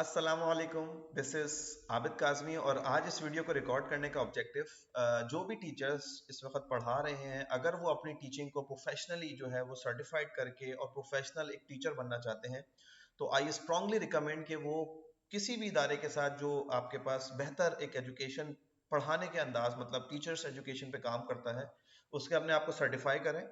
अस्सलाम वालेकुम। This is Abid Kazmi और आज इस वीडियो को रिकॉर्ड करने का ऑब्जेक्टिव जो भी टीचर्स इस वक्त पढ़ा रहे हैं, अगर वो अपनी टीचिंग को प्रोफेशनली जो है वो सर्टिफाइड करके और प्रोफेशनल एक टीचर बनना चाहते हैं, तो आई स्ट्रांगली रिकमेंड कि वो किसी भी इदारे के साथ जो आपके पास बेहतर एक एजुकेशन पढ़ाने के अंदाज मतलब टीचर्स एजुकेशन पे काम करता है, उसके अपने आप को सर्टिफाई करें।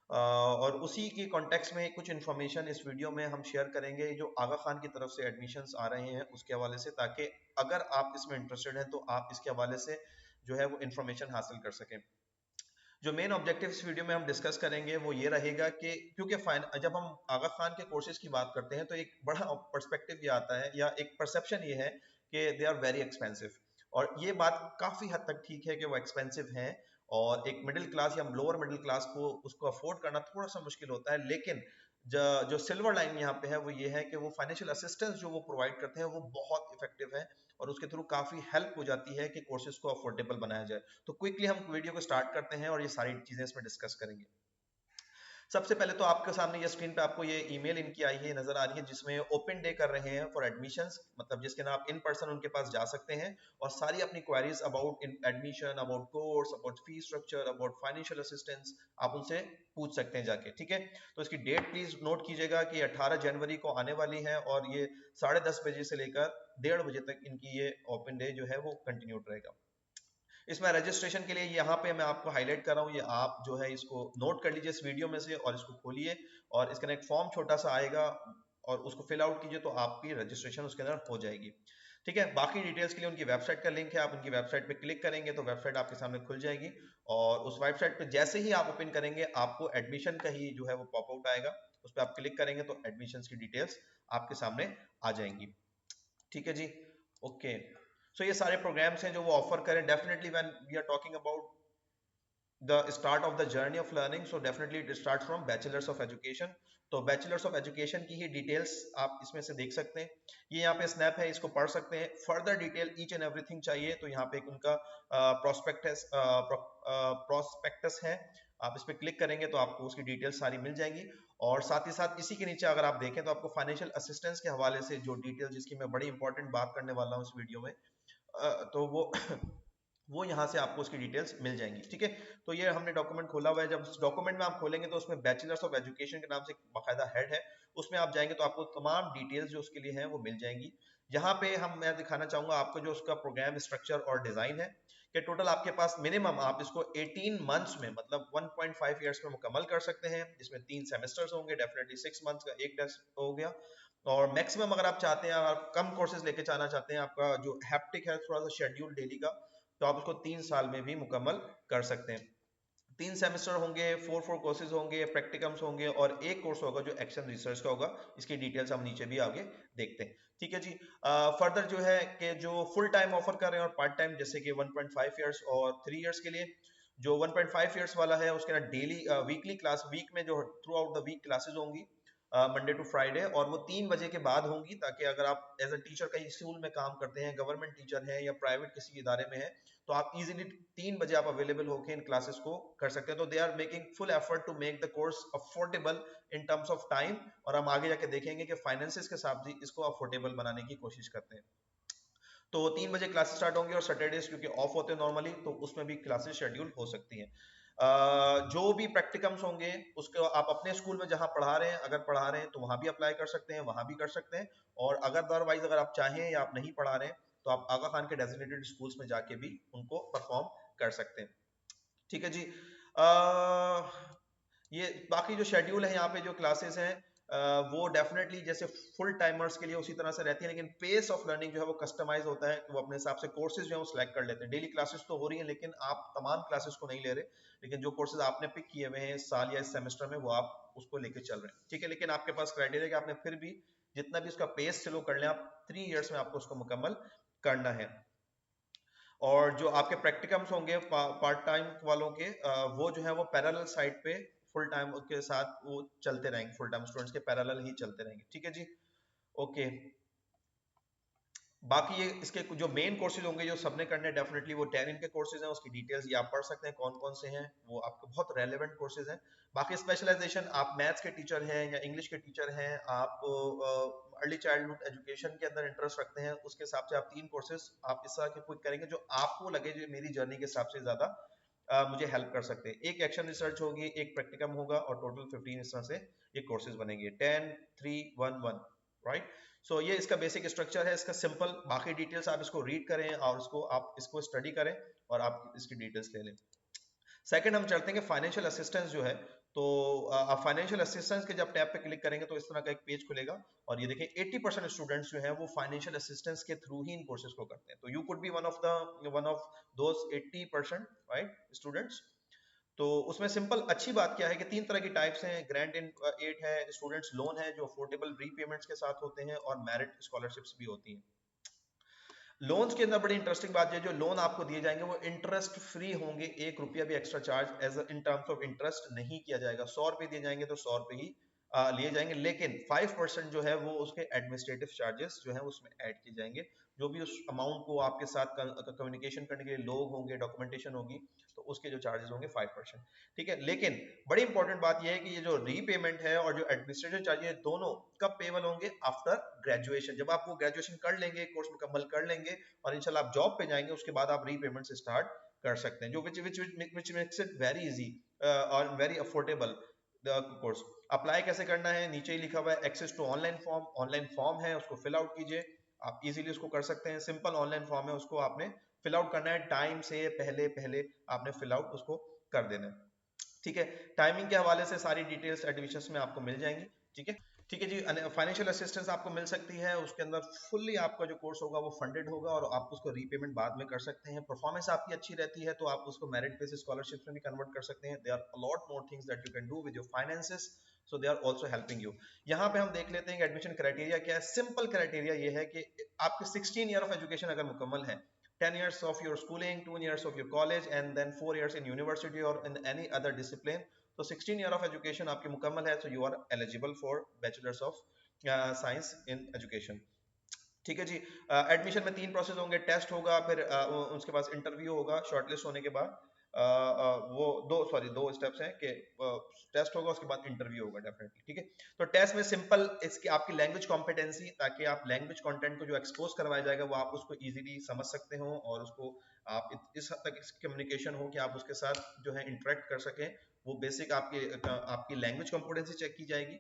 और उसी के कॉन्टेक्स्ट में कुछ इन्फॉर्मेशन इस वीडियो में हम शेयर करेंगे जो आगा खान की तरफ से एडमिशन्स आ रहे हैं उसके हवाले से, ताकि अगर आप इसमें इंटरेस्टेड हैं तो आप इसके हवाले से जो है वो इन्फॉर्मेशन हासिल कर सकें। जो मेन ऑब्जेक्टिव इस वीडियो में हम डिस्कस करेंगे वो ये रहेगा कि क्योंकि जब हम आगा खान के कोर्सेज की बात करते हैं तो एक बड़ा पर्सपेक्टिव ये आता है या एक परसेप्शन ये है कि दे आर वेरी एक्सपेंसिव। और ये बात काफ़ी हद तक ठीक है कि वो एक्सपेंसिव हैं, और एक मिडिल क्लास या लोअर मिडिल क्लास को उसको अफोर्ड करना थोड़ा सा मुश्किल होता है। लेकिन जो सिल्वर लाइन यहाँ पे है वो ये है कि वो फाइनेंशियल असिस्टेंस जो वो प्रोवाइड करते हैं वो बहुत इफेक्टिव है, और उसके थ्रू काफ़ी हेल्प हो जाती है कि कोर्सेज को अफोर्डेबल बनाया जाए। तो क्विकली हम वीडियो को स्टार्ट करते हैं और ये सारी चीज़ें इसमें डिस्कस करेंगे। सबसे पहले तो आपके सामने ये स्क्रीन पे आपको ये ईमेल इनकी आई है, नजर आ रही है, जिसमें ओपन डे कर रहे हैं फॉर एडमिशंस, मतलब जिसके नाम आप इन पर्सन उनके पास जा सकते हैं और सारी अपनी queries about admission, about course, about fees structure, about financial assistance आप उनसे पूछ सकते हैं जाके। ठीक है, तो इसकी डेट प्लीज नोट कीजिएगा कि 18 जनवरी को आने वाली है और ये 10:30 बजे से लेकर 1:30 बजे तक इनकी ये ओपन डे जो है वो कंटिन्यू रहेगा। इसमें रजिस्ट्रेशन के लिए यहाँ पे मैं आपको हाईलाइट कर रहा हूँ, ये आप जो है इसको नोट कर लीजिए इस वीडियो में से और इसको खोलिए, और इसके अंदर एक फॉर्म छोटा सा आएगा और उसको फिल आउट कीजिए तो आपकी रजिस्ट्रेशन उसके अंदर हो जाएगी। ठीक है, बाकी डिटेल्स के लिए उनकी वेबसाइट का लिंक है, आप उनकी वेबसाइट पे क्लिक करेंगे तो वेबसाइट आपके सामने खुल जाएगी, और उस वेबसाइट पे जैसे ही आप ओपन करेंगे आपको एडमिशन का ही जो है वो पॉप आउट आएगा, उस पर आप क्लिक करेंगे तो एडमिशन की डिटेल्स आपके सामने आ जाएंगी। ठीक है जी, ओके। सो ये सारे प्रोग्राम्स हैं जो वो ऑफर करें। Definitely when we are talking about the start of the journey of learning, so definitely it start from bachelors of education. तो बैचलर्स ऑफ एजुकेशन की ही डिटेल्स आप इसमें से देख सकते हैं, ये यहाँ पे स्नैप है, इसको पढ़ सकते हैं। Further detail each and everything चाहिए तो यहाँ पे एक उनका प्रोस्पेक्टस है, आप इस पर क्लिक करेंगे तो आपको उसकी डिटेल्स सारी मिल जाएंगी। और साथ ही साथ इसी के नीचे अगर आप देखें तो आपको फाइनेंशियल असिस्टेंस के हवाले से जो डिटेल, जिसकी मैं बड़ी इंपॉर्टेंट बात करने वाला हूँ इस वीडियो में, तो वो वो यहाँ से आपको उसकी डिटेल्स मिल जाएंगी। ठीक है, तो ये हमने डॉक्यूमेंट खोला हुआ है। जब डॉक्यूमेंट में आप खोलेंगे तो उसमें बैचलर्स ऑफ एजुकेशन के नाम से बाकायदा हेड है, उसमें आप जाएंगे तो आपको तमाम डिटेल्स जो उसके लिए हैं वो मिल जाएंगी। यहाँ पे मैं दिखाना चाहूंगा आपको जो उसका प्रोग्राम स्ट्रक्चर और डिजाइन है कि टोटल आपके पास मिनिमम आप इसको 18 मंथ्स में मतलब 1.5 ईयर्स में मुकम्मल कर सकते हैं, जिसमें 3 सेमेस्टर्स होंगे, डेफिनेटली 6 मंथ्स का एक टेस्ट हो गया। और मैक्सिमम अगर आप चाहते हैं, आप कम कोर्सेज लेके जाना चाहते हैं, आपका जो हैप्टिक है थोड़ा सा शेड्यूल डेली का, तो आप उसको 3 साल में भी मुकम्मल कर सकते हैं। 3 सेमेस्टर होंगे, 4 कोर्सेज होंगे, प्रैक्टिकम्स होंगे और एक कोर्स होगा जो एक्शन रिसर्च का होगा। इसकी डिटेल्स हम नीचे भी आगे देखते हैं। ठीक है जी, फर्दर जो है कि जो फुल टाइम ऑफर कर रहे हैं और पार्ट टाइम, जैसे कि 1.5 ईयर्स और 3 ईयर्स के लिए, जो 1.5 ईयर्स वाला है उसके ना डेली वीकली क्लास, वीक में जो throughout the week classes होंगी मंडे टू फ्राइडे, और वो 3 बजे के बाद होंगी, ताकि अगर आप एज अ टीचर कहीं स्कूल में काम करते हैं, गवर्नमेंट टीचर हैं या प्राइवेट किसी इदारे में है, तो आप इजीली 3 बजे आप अवेलेबल होकर इन क्लासेस को कर सकते हैं। तो they are making full effort to make the course affordable in terms of time, और हम आगे जाके देखेंगे कि फाइनेंसिस के साथ भी इसको अफोर्डेबल बनाने की कोशिश करते हैं। तो 3 बजे क्लासेस स्टार्ट होंगी और सैटरडेज क्योंकि ऑफ होते हैं नॉर्मली, तो उसमें भी क्लासेस शेड्यूल हो सकती हैं। जो भी प्रैक्टिकम्स होंगे उसको आप अपने स्कूल में जहां पढ़ा रहे हैं, अगर पढ़ा रहे हैं तो वहां भी अप्लाई कर सकते हैं, वहां भी कर सकते हैं। और अगर अदरवाइज अगर आप चाहें या आप नहीं पढ़ा रहे हैं तो आप आगा खान के डेजिग्नेटेड स्कूल्स में जाके भी उनको परफॉर्म कर सकते हैं। ठीक है जी, ये बाकी जो शेड्यूल है यहाँ पे जो क्लासेस हैं, वो डेफिनेटली जैसे फुल टाइमर्स के लिए उसी तरह से रहती है, लेकिन पेस ऑफ लर्निंग जो है वो कस्टमाइज होता है कि वो अपने हिसाब से कोर्सेज जो है वो सिलेक्ट कर लेते हैं। डेली क्लासेस तो हो रही हैं लेकिन आप तमाम क्लासेस को नहीं ले रहे, लेकिन जो कोर्सेज आपने पिक किए हुए हैं इस साल या इस सेमेस्टर में वो आप उसको लेके चल रहे हैं। ठीक है, लेकिन आपके पास क्राइटेरिया कि आपने फिर भी जितना भी उसका पेस स्लो कर लें, आप 3 ईयर्स में आपको उसको मुकम्मल करना है। और जो आपके प्रैक्टिकम्स होंगे पार्ट टाइम वालों के, वो जो है वो पैरेलल साइड पे फुल टाइम के साथ वो चलते रहेंगे, फुल टाइम स्टूडेंट्स के पैरेलल ही चलते रहेंगे। ठीक है जी, ओके। बाकी ये इसके जो मेन कोर्सेज होंगे जो सबने करने डेफिनेटली वो 10 इनके कोर्सेज हैं, उसकी डिटेल्स ये आप पढ़ सकते हैं कौन कौन से हैं, वो आपके बहुत रेलेवेंट कोर्सेज हैं। बाकी स्पेशलाइजेशन, आप मैथ्स के टीचर हैं या इंग्लिश के टीचर हैं, आप अर्ली चाइल्डहुड एजुकेशन के अंदर इंटरेस्ट रखते हैं, उसके हिसाब से आप 3 कोर्सेज आप इस तरह के क्विक करेंगे जो आपको लगे जो मेरी जर्नी के हिसाब से ज्यादा मुझे हेल्प कर सकते हैं। एक एक्शन रिसर्च होगी, एक प्रैक्टिकम होगा और टोटल 15 इस तरह से ये कोर्सेज बनेंगे, 10 3 1 1, राइट। सो ये इसका बेसिक स्ट्रक्चर है, इसका सिंपल। बाकी डिटेल्स आप इसको रीड करें और इसको आप इसको स्टडी करें और आप इसकी डिटेल्स ले लें। सेकंड हम चलते हैं कि फाइनेंशियल असिस्टेंस जो है, तो आप फाइनेंशियल असिस्टेंस के जब टैब पे क्लिक करेंगे तो इस तरह का एक पेज खुलेगा और ये देखिए 80% स्टूडेंट्स जो हैं वो फाइनेंशियल असिस्टेंस के थ्रू ही इन कोर्सेज को करते हैं। तो you could be one of those 80%, right, students. तो उसमें सिंपल अच्छी बात क्या है कि 3 तरह की टाइप्स हैं, ग्रांट इन एड है, स्टूडेंट्स लोन है जो अफोर्डेबल रीपेमेंट्स के साथ होते हैं, और मेरिट स्कॉलरशिप्स भी होती हैं। लोन्स के अंदर बड़ी इंटरेस्टिंग बात है, जो लोन आपको दिए जाएंगे वो इंटरेस्ट फ्री होंगे, 1 रुपया भी extra charge as in terms of interest नहीं किया जाएगा। 100 रुपये दिए जाएंगे तो 100 रुपये ही लिए जाएंगे, लेकिन 5% जो है वो उसके एडमिनिस्ट्रेटिव चार्जेस जो है उसमें ऐड किए जाएंगे। जो भी उस अमाउंट को आपके साथ कम्युनिकेशन करने के लिए लोग होंगे, डॉक्यूमेंटेशन होगी, तो उसके जो चार्जेस होंगे 5%, ठीक है। लेकिन बड़ी इंपॉर्टेंट बात यह है कि ये जो रीपेमेंट है और जो एडमिनिस्ट्रेटिव चार्जेस दोनों कब पेबल होंगे? After graduation. जब आप वो ग्रेजुएशन कर लेंगे, कोर्स मुकम्मल कर लेंगे और इंशाल्लाह आप जॉब पे जाएंगे, उसके बाद आप रीपेमेंट स्टार्ट कर सकते हैं, जो which makes it very easy और वेरी अफोर्डेबल कोर्स। अप्लाई कैसे करना है? नीचे ही लिखा हुआ है access to online form. Online form है, उसको फिल आउट कीजिए, आप इजीली उसको कर सकते हैं। सिंपल ऑनलाइन फॉर्म है, उसको आपने फिल आउट करना है, टाइम से पहले पहले आपने फिल आउट उसको कर देना है, ठीक है। टाइमिंग के हवाले से सारी डिटेल्स एडमिशंस में आपको मिल जाएंगी, ठीक है। ठीक है जी, फाइनेंशियल असिस्टेंस आपको मिल सकती है, उसके अंदर फुल्ली आपका जो कोर्स होगा वो फंडेड होगा और आप उसको रीपेमेंट बाद में कर सकते हैं। परफॉर्मेंस आपकी अच्छी रहती है तो आप उसको मेरिट बेसिस स्कॉलरशिप में भी कन्वर्ट कर सकते हैं। There are a lot more things that you can do with your finances, so they are also helping you. यहाँ पे हम देख लेते हैं कि एडमिशन क्राइटेरिया क्या है। सिंपल क्राइटेरिया ये है कि आपके 16 ईयर ऑफ एजुकेशन अगर मुकम्मल है, 10 years of your schooling, 2 years of your college and then 4 years in university or in any other discipline, तो 16 ईयर ऑफ एजुकेशन आपकी मुकम्मल है, तो you are eligible for bachelors of science in education, ठीक है जी। एडमिशन में 3 process होंगे, test होगा, फिर उसके बाद इंटरव्यू होगा, शॉर्टलिस्ट होने के बाद वो दो स्टेप्स हैं कि टेस्ट होगा, उसके बाद इंटरव्यू होगा डेफिनेटली, ठीक है। तो टेस्ट में सिंपल इसकी आपकी लैंग्वेज कॉम्पिटेंसी, ताकि आप लैंग्वेज कंटेंट को जो एक्सपोज करवाया जाएगा वो आप उसको इजीली समझ सकते हो और उसको आप इस हद तक इसकी कम्युनिकेशन हो कि आप उसके साथ जो है इंटरेक्ट कर सकें। वो बेसिक आपकी लैंग्वेज कॉम्पिटेंसी चेक की जाएगी।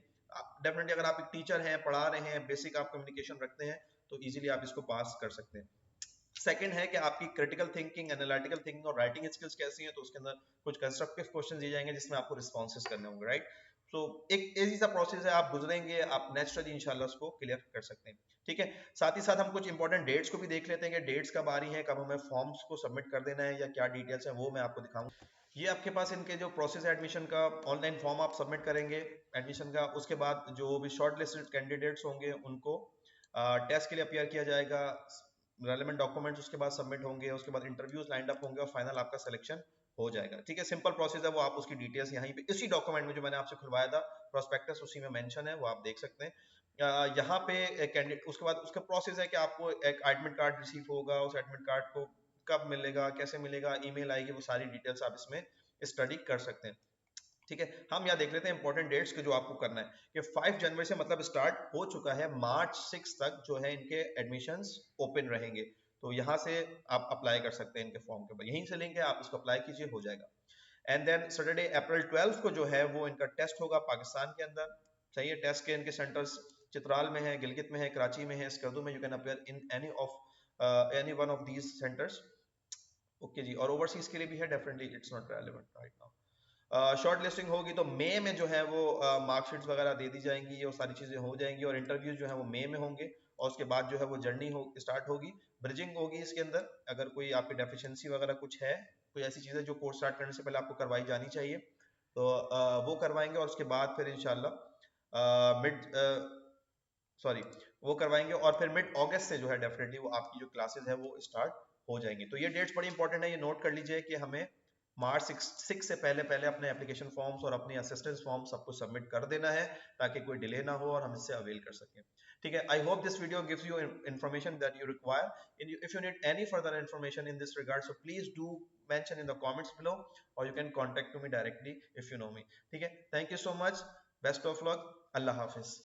डेफिनेटली अगर आप एक टीचर हैं, पढ़ा रहे हैं, बेसिक आप कम्युनिकेशन रखते हैं, तो इजीली आप इसको पास कर सकते हैं। सेकंड है कि आपकी क्रिटिकल थिंकिंग, एनालिटिकल थिंकिंग और राइटिंग स्किल्स कैसी हैं, तो उसके अंदर कुछ कंस्ट्रक्टिव क्वेश्चन दिए जाएंगे जिसमें आपको रिस्पॉन्सेस करने होंगे, राइट। तो एक इजी सा प्रोसेस है, आप गुजरेंगे, आप नेचुरली इंशाल्लाह उसको क्लियर कर सकते हैं, ठीक है। साथ ही साथ हम कुछ इंपॉर्टेंट डेट्स को भी देख लेते हैं कि डेट्स कब आ रही हैं, कब हमें फॉर्म्स को सबमिट कर देना है या क्या डिटेल्स हैं, वो मैं आपको दिखाऊंगा। ये आपके पास इनके जो प्रोसेस है एडमिशन का, ऑनलाइन फॉर्म आप सबमिट करेंगे एडमिशन का, उसके बाद जो भी शॉर्ट लिस्टेड कैंडिडेट्स होंगे उनको टेस्ट के लिए अपियर किया जाएगा, रेलेवेंट डॉक्यूमेंट्स उसके बाद सबमिट होंगे, उसके बाद इंटरव्यूज लाइंड अप होंगे और फाइनल आपका सिलेक्शन हो जाएगा, ठीक है। सिंपल प्रोसेस है, वो आप उसकी डिटेल्स यहीं पे इसी डॉक्यूमेंट में जो मैंने आपसे खुलवाया था प्रोस्पेक्टस, उसी में मेंशन है, वो आप देख सकते हैं। यहाँ पे कैंडिडेट, उसके बाद उसका प्रोसेस है कि आपको एक एडमिट कार्ड रिसीव होगा, उस एडमिट कार्ड को कब मिलेगा, कैसे मिलेगा, ईमेल आएगी, वो सारी डिटेल्स आप इसमें स्टडी कर सकते हैं, ठीक है। हम यहाँ देख लेते हैं इंपॉर्टेंट डेट्स के जो आपको करना है कि 5 जनवरी से मतलब स्टार्ट हो चुका है, मार्च 6 तक जो है इनके एडमिशंस ओपन रहेंगे। तो यहाँ से आप अप्लाई कर सकते हैं इनके फॉर्म के ऊपर, यहीं से लिंक है, आप इसको अप्लाई कीजिए, हो जाएगा। एंड देन सैटरडे अप्रैल 12 को जो है वो इनका टेस्ट होगा पाकिस्तान के अंदर, सही है। टेस्ट के इनके सेंटर्स चित्राल में है, गिलगित में है, कराची में है, स्कर्दू में। You can appear in any one of these centers, okay ji. और ओवरसीज के लिए भी है, definitely it's not relevant right now. Shortlisting होगी तो मई में जो है वो मार्कशीट्स वगैरह दे दी जाएंगी, वो सारी चीज़ें हो जाएंगी और इंटरव्यूज जो है वो मई में होंगे और उसके बाद जो है वो जर्नी हो स्टार्ट होगी, ब्रिजिंग होगी इसके अंदर। अगर कोई आपकी डेफिशिएंसी वगैरह कुछ है, कोई ऐसी चीज़ें जो कोर्स स्टार्ट करने से पहले आपको करवाई जानी चाहिए, तो वो करवाएंगे और उसके बाद फिर इंशाल्लाह मिड सॉरी वो करवाएंगे और फिर मिड अगस्त से जो है डेफिनेटली वो आपकी जो क्लासेस है वो स्टार्ट हो जाएंगी। तो ये डेट्स बड़ी इंपॉर्टेंट है, ये नोट कर लीजिए कि हमें मार्च 6 से पहले पहले अपने एप्लीकेशन फॉर्म्स और अपनी असिस्टेंस फॉर्म सबको सबमिट कर देना है, ताकि कोई डिले ना हो और हम इससे अवेल कर सकें। ठीक है, I hope this video gives you information that you require. If you need any further information in this regard, so please do mention in the comments below, or you can contact to me directly if you know me. ठीक है, thank you so much, best of luck, Allah Hafiz.